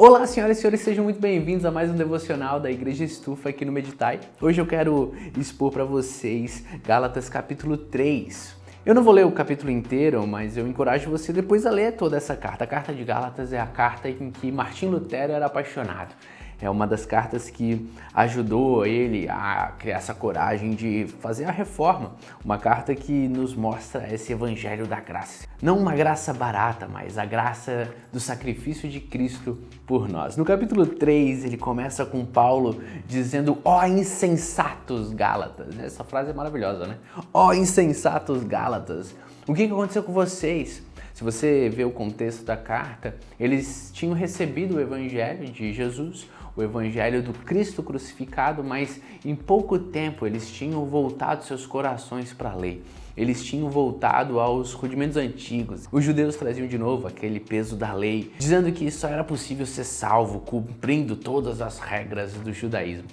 Olá, senhoras e senhores, sejam muito bem-vindos a mais um devocional da Igreja Estufa aqui no Meditai. Hoje eu quero expor para vocês Gálatas capítulo 3. Eu não vou ler o capítulo inteiro, mas eu encorajo você depois a ler toda essa carta. A carta de Gálatas é a carta em que Martim Lutero era apaixonado. É uma das cartas que ajudou ele a criar essa coragem de fazer a reforma. Uma carta que nos mostra esse evangelho da graça. Não uma graça barata, mas a graça do sacrifício de Cristo por nós. No capítulo 3, ele começa com Paulo dizendo: ó insensatos Gálatas. Essa frase é maravilhosa, né? Ó insensatos Gálatas. O que aconteceu com vocês? Se você vê o contexto da carta, eles tinham recebido o evangelho de Jesus, o evangelho do Cristo crucificado, mas em pouco tempo eles tinham voltado seus corações para a lei. Eles tinham voltado aos rudimentos antigos. Os judeus traziam de novo aquele peso da lei, dizendo que só era possível ser salvo cumprindo todas as regras do judaísmo.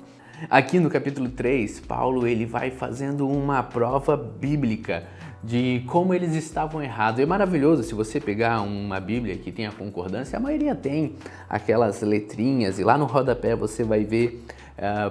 Aqui no capítulo 3, Paulo ele vai fazendo uma prova bíblica de como eles estavam errados. É maravilhoso se você pegar uma Bíblia que tem a concordância, a maioria tem aquelas letrinhas e lá no rodapé você vai ver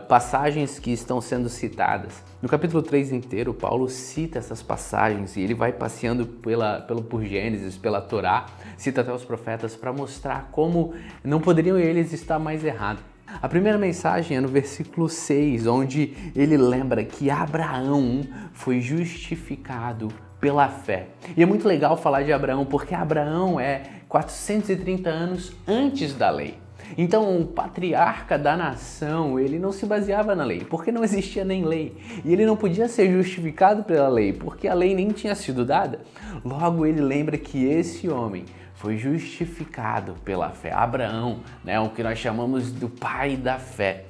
passagens que estão sendo citadas. No capítulo 3 inteiro, Paulo cita essas passagens e ele vai passeando por Gênesis, pela Torá, cita até os profetas para mostrar como não poderiam eles estar mais errados. A primeira mensagem é no versículo 6, onde ele lembra que Abraão foi justificado pela fé. E é muito legal falar de Abraão, porque Abraão é 430 anos antes da lei. Então, o patriarca da nação, ele não se baseava na lei, porque não existia nem lei. E ele não podia ser justificado pela lei, porque a lei nem tinha sido dada. Logo, ele lembra que esse homem foi justificado pela fé. Abraão, o que nós chamamos do pai da fé.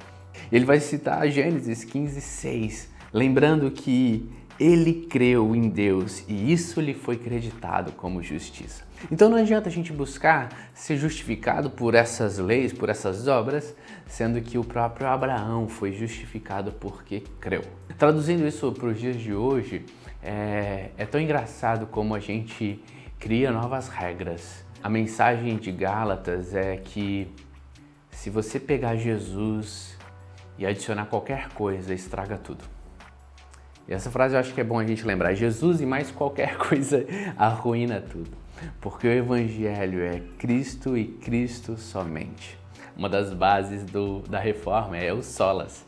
Ele vai citar Gênesis 15:6, lembrando que ele creu em Deus e isso lhe foi creditado como justiça. Então não adianta a gente buscar ser justificado por essas leis, por essas obras, sendo que o próprio Abraão foi justificado porque creu. Traduzindo isso para os dias de hoje, é tão engraçado como a gente cria novas regras. A mensagem de Gálatas é que se você pegar Jesus e adicionar qualquer coisa, estraga tudo. E essa frase eu acho que é bom a gente lembrar. Jesus e mais qualquer coisa arruína tudo. Porque o Evangelho é Cristo e Cristo somente. Uma das bases da reforma é o solas.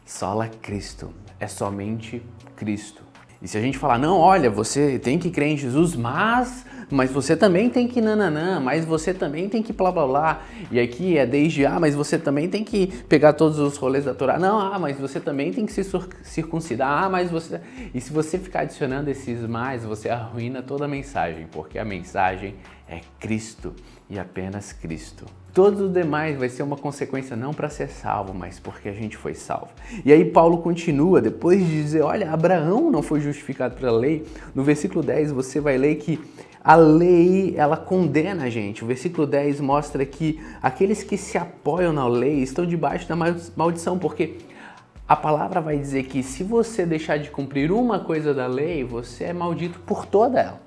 Sola Cristo. É somente Cristo. E se a gente falar, não, olha, você tem que crer em Jesus, mas você também tem que nananã, mas você também tem que blá blá blá. E aqui é desde mas você também tem que pegar todos os rolês da Torá. Não, mas você também tem que se circuncidar. Mas você... E se você ficar adicionando esses mais, você arruína toda a mensagem, porque a mensagem é Cristo e apenas Cristo. Todo o demais vai ser uma consequência não para ser salvo, mas porque a gente foi salvo. E aí Paulo continua, depois de dizer, olha, Abraão não foi justificado pela lei, no versículo 10 você vai ler que a lei, ela condena a gente. O versículo 10 mostra que aqueles que se apoiam na lei estão debaixo da maldição, porque a palavra vai dizer que se você deixar de cumprir uma coisa da lei, você é maldito por toda ela.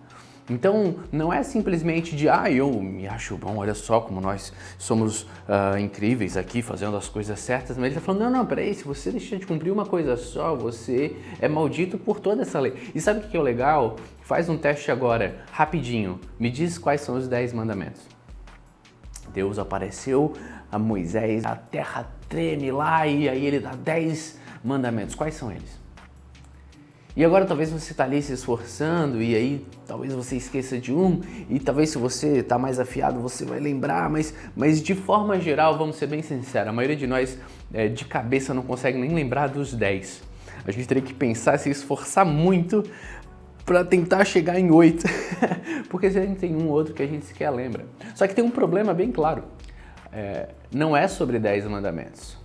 Então, não é simplesmente de, eu me acho bom, olha só como nós somos incríveis aqui, fazendo as coisas certas, mas ele está falando, não, peraí, se você deixar de cumprir uma coisa só, você é maldito por toda essa lei. E sabe o que é o legal? Faz um teste agora, rapidinho, me diz quais são os 10 mandamentos. Deus apareceu a Moisés, a terra treme lá e aí ele dá 10 mandamentos, quais são eles? E agora talvez você está ali se esforçando e aí talvez você esqueça de um e talvez se você está mais afiado você vai lembrar, mas de forma geral, vamos ser bem sinceros, a maioria de nós de cabeça não consegue nem lembrar dos 10. A gente teria que pensar, se esforçar muito para tentar chegar em 8, porque se a gente tem um ou outro que a gente sequer lembra. Só que tem um problema bem claro, não é sobre 10 mandamentos.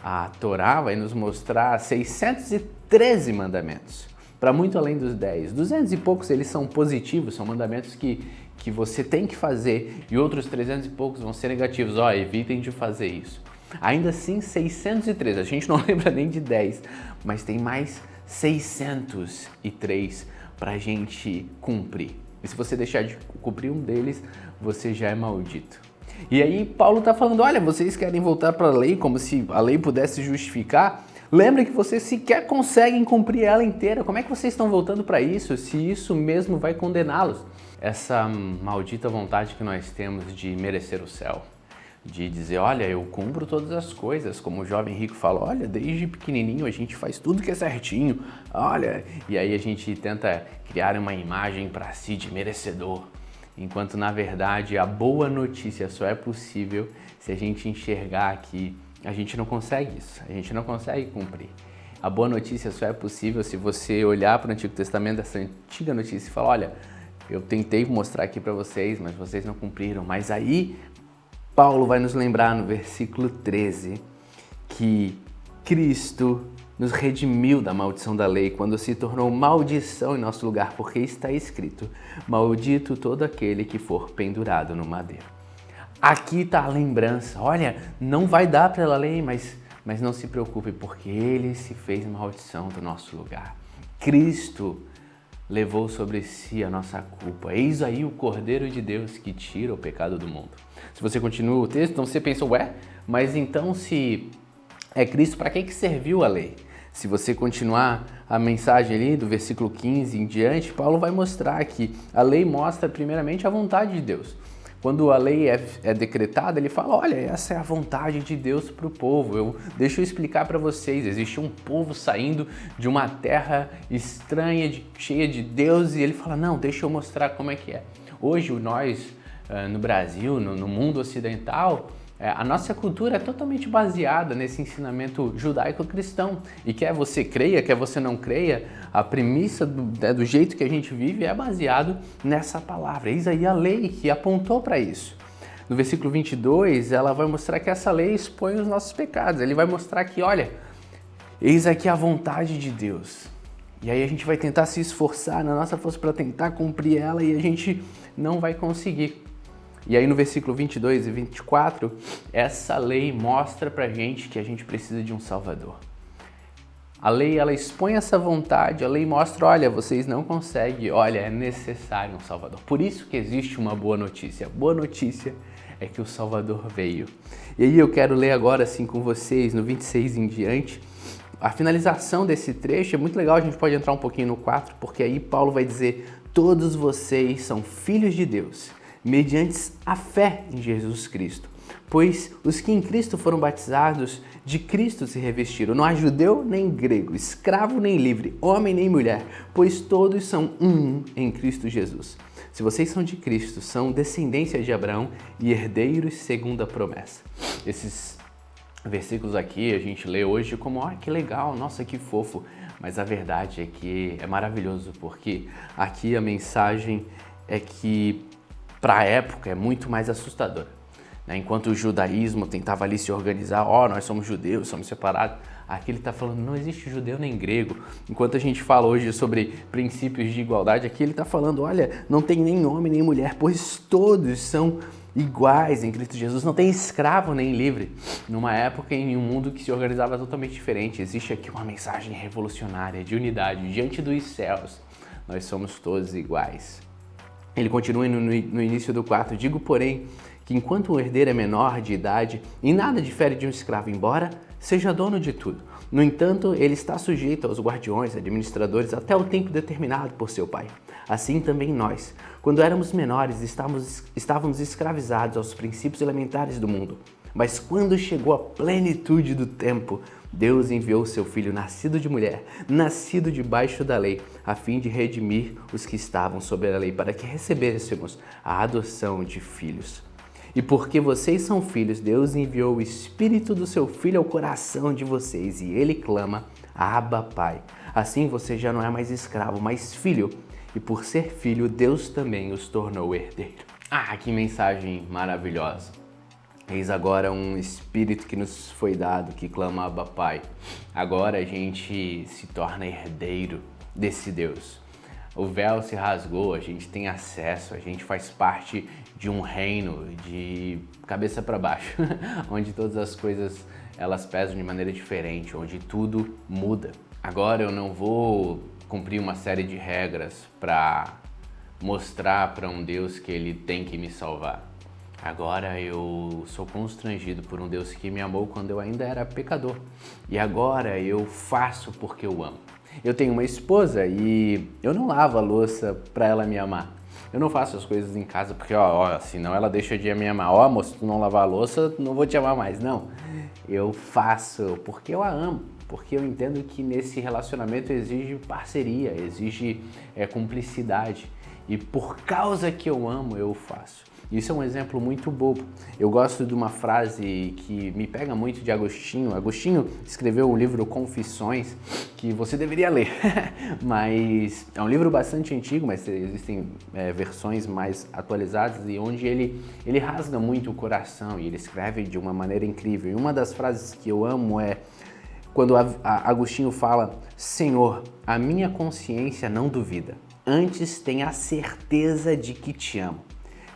A Torá vai nos mostrar 613 mandamentos, para muito além dos 10. 200 e poucos eles são positivos, são mandamentos que você tem que fazer, e outros 300 e poucos vão ser negativos. Evitem de fazer isso. Ainda assim, 613, a gente não lembra nem de 10, mas tem mais 603 para a gente cumprir. E se você deixar de cumprir um deles, você já é maldito. E aí Paulo está falando, olha, vocês querem voltar para a lei como se a lei pudesse justificar? Lembre que vocês sequer conseguem cumprir ela inteira. Como é que vocês estão voltando para isso, se isso mesmo vai condená-los? Essa maldita vontade que nós temos de merecer o céu. De dizer, olha, eu cumpro todas as coisas, como o jovem rico fala, olha, desde pequenininho a gente faz tudo que é certinho, olha, e aí a gente tenta criar uma imagem para si de merecedor, enquanto na verdade a boa notícia só é possível se a gente enxergar que a gente não consegue isso, a gente não consegue cumprir. A boa notícia só é possível se você olhar para o Antigo Testamento, essa antiga notícia, e falar, olha, eu tentei mostrar aqui para vocês, mas vocês não cumpriram, mas aí Paulo vai nos lembrar no versículo 13 que Cristo nos redimiu da maldição da lei quando se tornou maldição em nosso lugar, porque está escrito, maldito todo aquele que for pendurado no madeiro. Aqui está a lembrança, olha, não vai dar pela lei, mas não se preocupe, porque ele se fez maldição do nosso lugar. Cristo levou sobre si a nossa culpa. Eis aí o Cordeiro de Deus que tira o pecado do mundo. Se você continua o texto, então você pensa, ué, mas então se é Cristo, para que serviu a lei? Se você continuar a mensagem ali do versículo 15 em diante, Paulo vai mostrar que a lei mostra primeiramente a vontade de Deus. Quando a lei é decretada, ele fala, olha, essa é a vontade de Deus para o povo. Deixa eu explicar para vocês, existe um povo saindo de uma terra estranha, cheia de Deus, e ele fala, não, deixa eu mostrar como é que é. Hoje, nós, no Brasil, no mundo ocidental, a nossa cultura é totalmente baseada nesse ensinamento judaico-cristão. E quer você creia, quer você não creia, a premissa do jeito que a gente vive é baseado nessa palavra. Eis aí a lei que apontou para isso. No versículo 22, ela vai mostrar que essa lei expõe os nossos pecados. Ele vai mostrar que, olha, eis aqui a vontade de Deus. E aí a gente vai tentar se esforçar na nossa força para tentar cumprir ela e a gente não vai conseguir. E aí no versículo 22 e 24, essa lei mostra pra gente que a gente precisa de um Salvador. A lei, ela expõe essa vontade, a lei mostra, olha, vocês não conseguem, olha, é necessário um Salvador. Por isso que existe uma boa notícia. A boa notícia é que o Salvador veio. E aí eu quero ler agora assim com vocês, no 26 em diante, a finalização desse trecho. É muito legal, a gente pode entrar um pouquinho no 4, porque aí Paulo vai dizer, todos vocês são filhos de Deus, mediante a fé em Jesus Cristo. Pois os que em Cristo foram batizados, de Cristo se revestiram. Não há judeu nem grego, escravo nem livre, homem nem mulher, pois todos são um em Cristo Jesus. Se vocês são de Cristo, são descendência de Abraão e herdeiros segundo a promessa. Esses versículos aqui a gente lê hoje como, que legal, nossa, que fofo. Mas a verdade é que é maravilhoso, porque aqui a mensagem é que para a época é muito mais assustadora. Enquanto o judaísmo tentava ali se organizar, nós somos judeus, somos separados, aqui ele está falando, não existe judeu nem grego. Enquanto a gente fala hoje sobre princípios de igualdade, aqui ele está falando, olha, não tem nem homem nem mulher, pois todos são iguais em Cristo Jesus, não tem escravo nem livre. Numa época em um mundo que se organizava totalmente diferente, existe aqui uma mensagem revolucionária de unidade diante dos céus. Nós somos todos iguais. Ele continua no início do 4, digo, porém, que enquanto o herdeiro é menor de idade, em nada difere de um escravo, embora seja dono de tudo. No entanto, ele está sujeito aos guardiões, administradores, até o tempo determinado por seu pai. Assim também nós, quando éramos menores, estávamos escravizados aos princípios elementares do mundo. Mas quando chegou a plenitude do tempo, Deus enviou seu Filho, nascido de mulher, nascido debaixo da lei, a fim de redimir os que estavam sob a lei, para que recebêssemos a adoção de filhos. E porque vocês são filhos, Deus enviou o Espírito do seu Filho ao coração de vocês, e ele clama, Abba, Pai. Assim você já não é mais escravo, mas filho, e por ser filho, Deus também os tornou herdeiro. Que mensagem maravilhosa! Eis agora um Espírito que nos foi dado, que clama Abba, Pai. Agora a gente se torna herdeiro desse Deus. O véu se rasgou, a gente tem acesso, a gente faz parte de um reino de cabeça para baixo, onde todas as coisas elas pesam de maneira diferente, onde tudo muda. Agora eu não vou cumprir uma série de regras para mostrar para um Deus que ele tem que me salvar. Agora eu sou constrangido por um Deus que me amou quando eu ainda era pecador. E agora eu faço porque eu amo. Eu tenho uma esposa e eu não lavo a louça para ela me amar. Eu não faço as coisas em casa porque, senão ela deixa de me amar. Moço, se tu não lavar a louça, não vou te amar mais. Não, eu faço porque eu a amo. Porque eu entendo que nesse relacionamento exige parceria, exige cumplicidade. E por causa que eu amo, eu faço. Isso é um exemplo muito bobo. Eu gosto de uma frase que me pega muito de Agostinho. Agostinho escreveu o livro Confissões, que você deveria ler. Mas é um livro bastante antigo, mas existem versões mais atualizadas e onde ele rasga muito o coração e ele escreve de uma maneira incrível. E uma das frases que eu amo é quando Agostinho fala: Senhor, a minha consciência não duvida, antes tem a certeza de que te amo.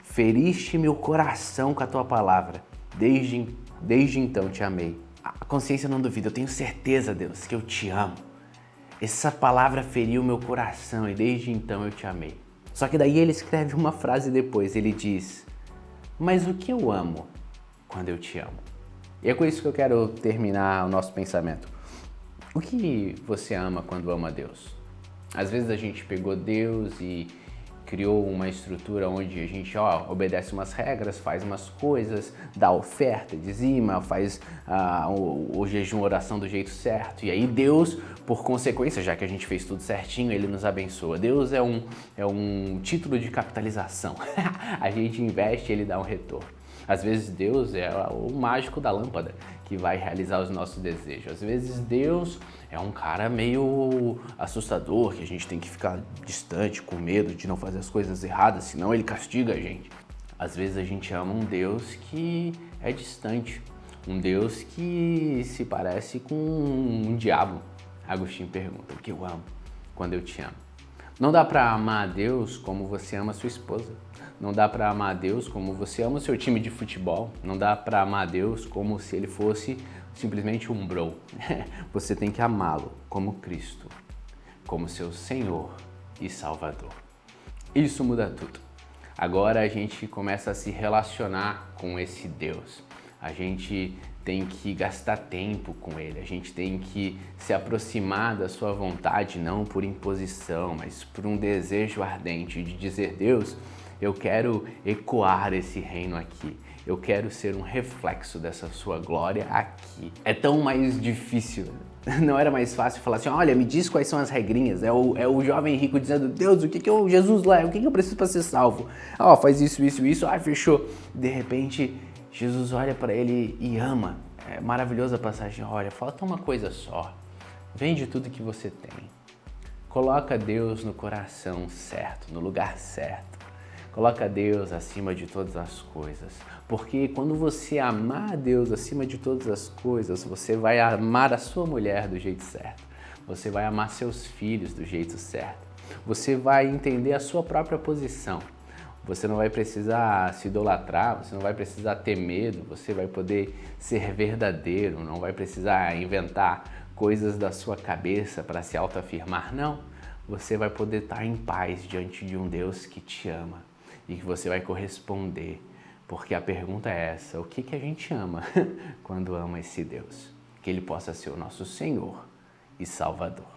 Feriste meu coração com a tua palavra, desde então te amei. A consciência não duvida, eu tenho certeza, Deus, que eu te amo. Essa palavra feriu meu coração e desde então eu te amei. Só que daí ele escreve uma frase depois, ele diz: mas o que eu amo quando eu te amo? E é com isso que eu quero terminar o nosso pensamento. O que você ama quando ama Deus? Às vezes a gente pegou Deus e criou uma estrutura onde a gente obedece umas regras, faz umas coisas, dá oferta, dizima, faz o jejum, oração do jeito certo. E aí Deus, por consequência, já que a gente fez tudo certinho, Ele nos abençoa. Deus é um título de capitalização. A gente investe e Ele dá um retorno. Às vezes Deus é o mágico da lâmpada que vai realizar os nossos desejos. Às vezes Deus é um cara meio assustador, que a gente tem que ficar distante, com medo de não fazer as coisas erradas, senão Ele castiga a gente. Às vezes a gente ama um Deus que é distante, um Deus que se parece com um diabo. Agostinho pergunta: o que eu amo quando eu te amo? Não dá para amar a Deus como você ama a sua esposa. Não dá para amar a Deus como você ama o seu time de futebol. Não dá para amar a Deus como se Ele fosse simplesmente um bro. Você tem que amá-lo como Cristo, como seu Senhor e Salvador. Isso muda tudo. Agora a gente começa a se relacionar com esse Deus. A gente tem que gastar tempo com Ele, a gente tem que se aproximar da sua vontade, não por imposição, mas por um desejo ardente de dizer: Deus, eu quero ecoar esse reino aqui, eu quero ser um reflexo dessa sua glória aqui. É tão mais difícil, não era mais fácil falar assim: olha, me diz quais são as regrinhas. É o jovem rico dizendo: Deus, Jesus lá, o que eu preciso para ser salvo? Faz isso, fechou. De repente, Jesus olha para ele e ama. É maravilhosa a passagem. Olha, falta uma coisa só. Vende tudo que você tem. Coloca Deus no coração certo, no lugar certo. Coloca Deus acima de todas as coisas. Porque quando você amar a Deus acima de todas as coisas, você vai amar a sua mulher do jeito certo. Você vai amar seus filhos do jeito certo. Você vai entender a sua própria posição. Você não vai precisar se idolatrar, você não vai precisar ter medo, você vai poder ser verdadeiro, não vai precisar inventar coisas da sua cabeça para se autoafirmar, não. Você vai poder estar em paz diante de um Deus que te ama e que você vai corresponder, porque a pergunta é essa: o que a gente ama quando ama esse Deus? Que Ele possa ser o nosso Senhor e Salvador.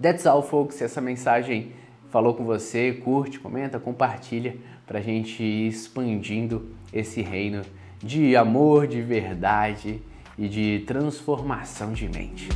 That's all, folks. Se essa mensagem falou com você, curte, comenta, compartilha para a gente ir expandindo esse reino de amor, de verdade e de transformação de mente.